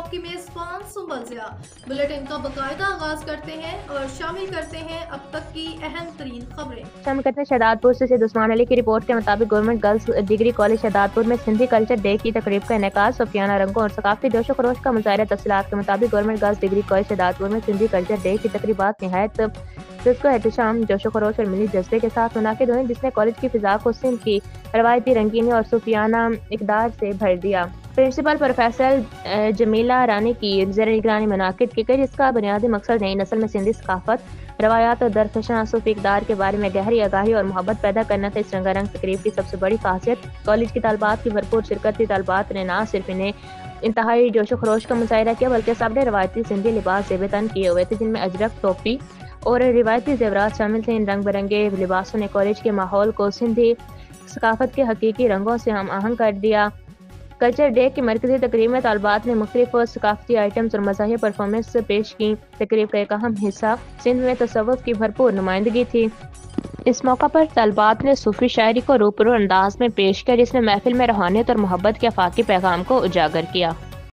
آپ کی میزبان سنبل ضیاء بلیٹن کا باقاعدہ آغاز کرتے ہیں اور شامل کرتے ہیں اب تک کی اہم ترین خبریں۔ شامل کرتے ہیں شہزاد پور سے سید عثمان علی کی رپورٹ کے مطابق government girls degree college Shahzad پور میں سندھی کلچر ڈے کی تقریب کا انعقاد، صوفیانہ رنگوں اور ثقافتی جوش و خروش کا مظاہرہ۔ تفصیلات کے مطابق government girls degree college Shahzad پور میں سندھی کلچر ڈے کی تقریبات نہایت پرسکون احتشام، جوش و خروش اور ملی جذبے کے ساتھ منعقد ہوئی، جس نے کالج کی فضا کو سندھ کی روایتی رنگینی اور صوفیانہ اقدار سے بھر دیا۔ پرنسپل پروفیسر جمیلہ رانی کی زیر نگرانی منعقد کی گئی، جس کا بنیادی مقصد نئی نسل میں سندھی ثقافت، روایات اور درفشاں صوفی اقدار کے بارے میں گہری آگاہی اور محبت پیدا کرنا تھا۔ اس رنگا رنگ تقریب کی سب سے بڑی خاصیت کالج کی طالبات کی بھرپور شرکت تھی۔ طالبات نے نہ صرف انتہائی جوش و خروش کا مظاہرہ کیا، بلکہ سب نے روایتی سندھی لباس زیب تن کیے ہوئے تھے، جن میں اجرک، ٹوپی اور روایتی زیورات شامل تھے۔ ان رنگ برنگے لباسوں نے کالج کے ماحول کو سندھی ثقافت کے حقیقی رنگوں سے ہم آہنگ کر دیا۔ کلچر ڈے کی مرکزی تقریب میں طالبات نے مختلف ثقافتی آئٹمز اور مزاحیہ پرفارمنس پیش کی۔ تقریب کا ایک اہم حصہ سندھ میں تصوف کی بھرپور نمائندگی تھی۔ اس موقع پر طالبات نے صوفی شاعری کو روپرو انداز میں پیش کیا، جس نے محفل میں روحانیت اور محبت کے آفاقی پیغام کو اجاگر کیا۔